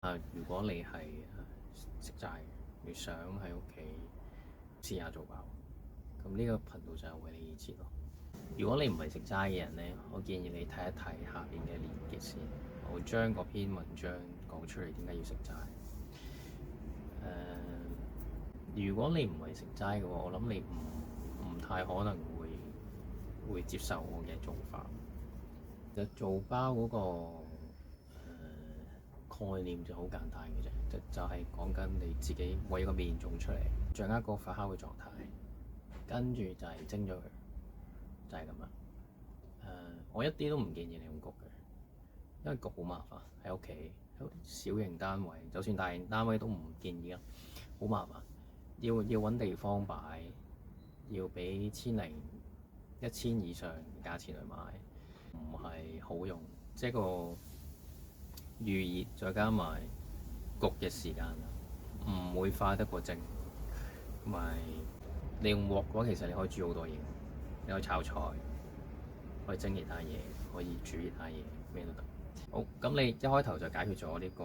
如果你係食齋，你想喺屋企試下做包，咁呢個頻道就係為你而設咯。如果你唔係食齋嘅人呢，我建議你睇一睇下邊嘅連結先，我會將嗰篇文章講出嚟點解要食齋。如果你唔係食齋嘅話，我諗你唔太可能會接受我嘅做法。其實做包嗰個概念就好簡單嘅啫，就係講緊你自己為個麵種出嚟，掌握個發酵嘅狀態，跟住就係蒸咗佢，就係咁啦。我一啲都唔建議你用焗嘅，因為焗好麻煩，喺屋企小型單位，就算大型單位都唔建議啦，好麻煩，要揾地方擺，要俾1000以上價錢去買，唔係好用，即係個預熱再加埋焗嘅時間唔會快得過蒸，同埋你用鑊嘅話，其實你可以煮好多嘢，你可以炒菜，可以蒸其他嘢，可以煮其他嘢，咩都得。好，咁你一開頭就解決咗呢個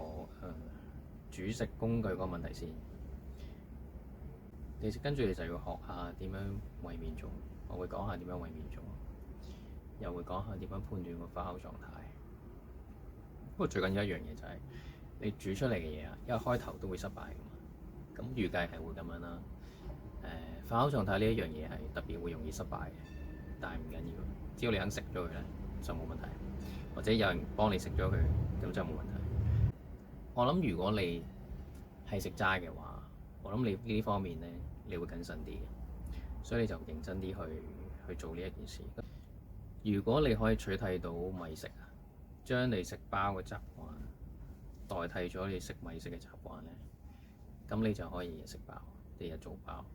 煮食工具嗰個問題先。跟住你就要學下點樣燜麵種，我會講下點樣燜麵種，又會講下點樣判斷個發酵狀態。不過最緊要一樣嘢就係你煮出嚟嘅嘢啊，一開頭都會失敗㗎嘛。咁預計係會咁樣啦。發酵狀態呢一樣嘢係特別會容易失敗嘅，但係唔緊要，只要你肯食咗佢咧就冇問題，或者有人幫你食咗佢咁就冇問題。我諗如果你係食齋嘅話，我諗你呢啲方面咧你會謹慎啲嘅，所以你就認真啲去做呢一件事。如果你可以取替到米食啊，將你食包嘅習慣代替咗你食米食嘅習慣咧，咁你就可以日日食包，日日做包。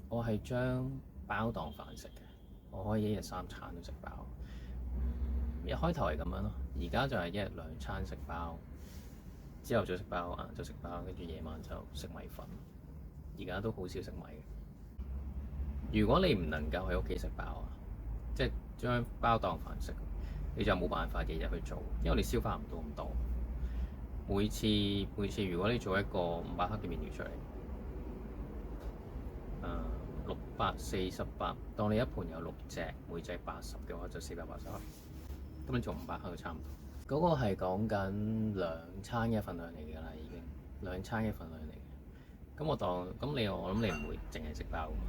我係將包當飯食嘅，我可以一日3餐都食包。一開頭係咁樣咯，而家就係一日2餐食包，朝頭早食包，晏晝食包，跟住夜晚就食米粉。而家都好少食米嘅。如果你唔能夠喺屋企食包啊，即係將包當飯食，你就冇辦法日日去做，因為你消化唔到咁多。每次如果你做一個500克嘅麵條出嚟，648，當你一盤有6隻，每隻80嘅話就480克，咁你做500克就差唔多。嗰個係講緊2餐嘅份量嚟㗎啦，已經2餐嘅份量嚟嘅。咁我諗你唔會淨係食包㗎嘛，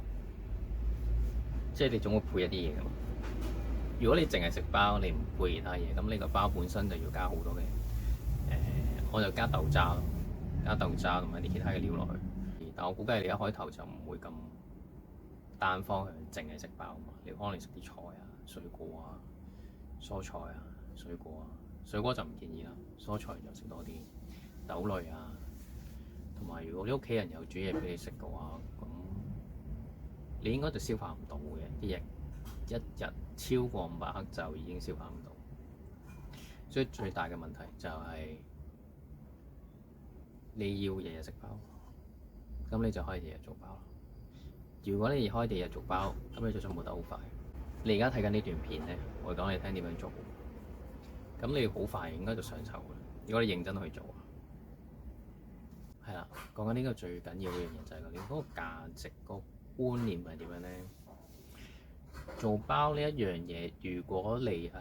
即係你總會配一啲嘢㗎嘛。如果你淨係食包，你唔配其他嘢，咁你個包本身就要加好多嘅。我就加豆渣咯，加豆渣同埋啲其他嘅料落去。但我估計你一開頭就唔會咁單方向，淨係食包嘛。你可能食啲菜啊、水果啊、蔬菜啊、水果啊。水果就唔建議啦，蔬菜就食多啲豆類啊。同埋如果你屋企人有煮嘢俾你食嘅話，咁你應該就消化唔到嘅啲嘢，一日超過500克就已經消化唔到。所以最大嘅問題就係你要日日食包，咁你就可以日日做包。如果你可以日日做包，咁你就進步得好快。你而家睇緊呢段片咧，我會講你聽點樣做，咁你好快應該就上手嘅。如果你認真去做，係啦，講緊呢個最緊要嘅樣嘢就係你嗰個價值、嗰個觀念係點樣咧？做包呢一樣嘢，如果你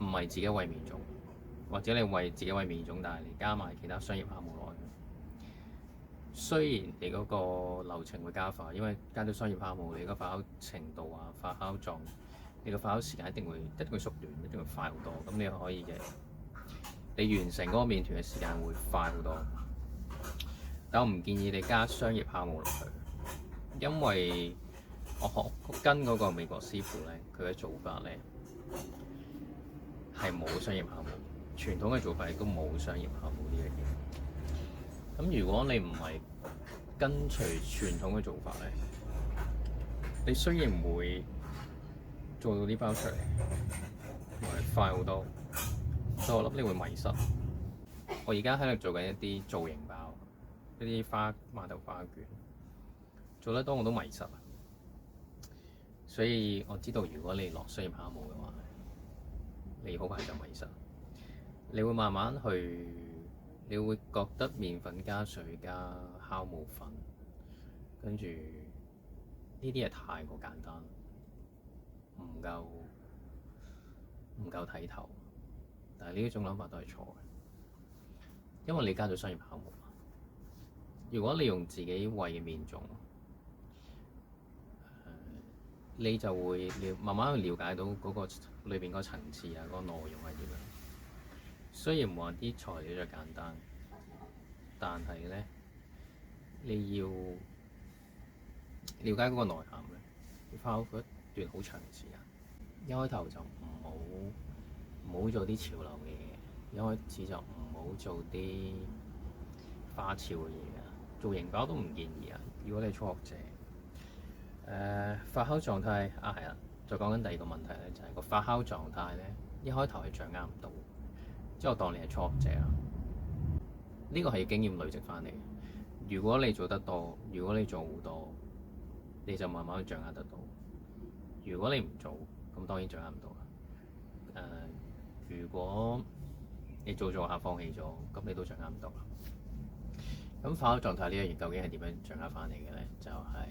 唔係自己為麵種，或者你為自己為麵種，但係你加埋其他商業項目落去，雖然你嗰個流程會加快，因為加咗商業項目，你個發酵程度啊、發酵狀，你個發酵時間一定會縮短，一定會快好多。咁你可以嘅，你完成嗰個麵團嘅時間會快好多。但我唔建議你加商業項目落去，因為我跟嗰個美國師傅咧，佢嘅做法咧係冇商業項目，傳統嘅做法亦都冇商業項目呢樣嘢。咁如果你唔係跟隨傳統嘅做法咧，你雖然唔會做到啲包出嚟，同埋快好多，所以我諗你會迷失。我而家喺度做緊一啲造型包，一啲碼頭花卷，做得多我都迷失。所以我知道如果你落商業項目嘅話，你好快就迷失。你會慢慢去，你會覺得麵粉加水加酵母粉，跟住呢啲嘢太過簡單，唔夠睇頭。但係呢一種諗法都係錯嘅，因為你加咗商業酵母。如果你用自己餵嘅麵種，你就會慢慢去了解到嗰個裏邊嗰個層次啊，嗰個內容係點樣。雖然話啲材料就簡單，但係咧你要了解嗰個內涵咧，要花一段好長嘅時間。一開頭就唔好做啲潮流嘅嘢，一開始就唔好做啲花俏嘅嘢啊，做型包都唔建議啊。如果你係初學者，發酵狀態係啦，再講緊第二個問題咧，就係個發酵狀態咧，一開頭係掌握唔到，即係我當你係初學者啊，呢個係經驗累積翻嚟。如果你做得多，如果你做好多，你就慢慢去掌握得到。如果你唔做，咁當然掌握唔到啦。如果你做下放棄咗，咁你都掌握唔到啦。咁發酵狀態呢樣嘢究竟係點樣掌握翻嚟嘅咧？就係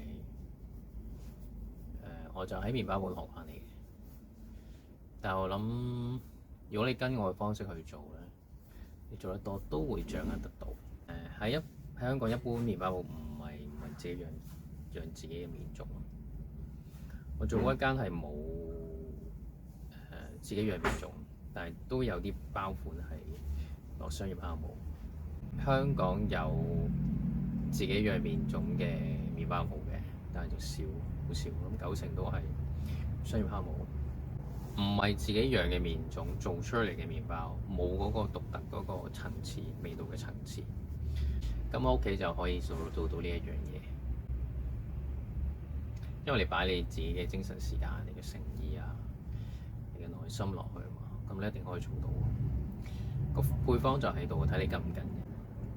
我就喺麵包館學翻嚟嘅。但係我諗，如果你跟我嘅方式去做咧，你做得多都會掌握得到。喺香港一般麵包館唔係自己養自己嘅麵種。我做過一間係冇自己養麵種，但係都有啲包款係落商業酵母。香港有自己養麵種嘅麵包鋪嘅，但係就少，好少，咁90%都係商業酵母。唔係自己養嘅麵種做出嚟嘅麵包，冇嗰個獨特嗰個層次、味道嘅層次。咁我屋企就可以做到呢一樣嘢，因為你擺你自己嘅精神時間、你嘅誠意啊、你嘅內心落去啊嘛，咁你一定可以做到。個配方就喺度，睇你跟唔跟嘅。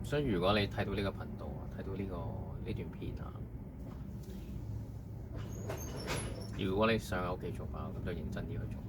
所以如果你睇到呢個頻道啊，睇到呢段片啊，如果你想喺屋企做包，咁就認真啲去做。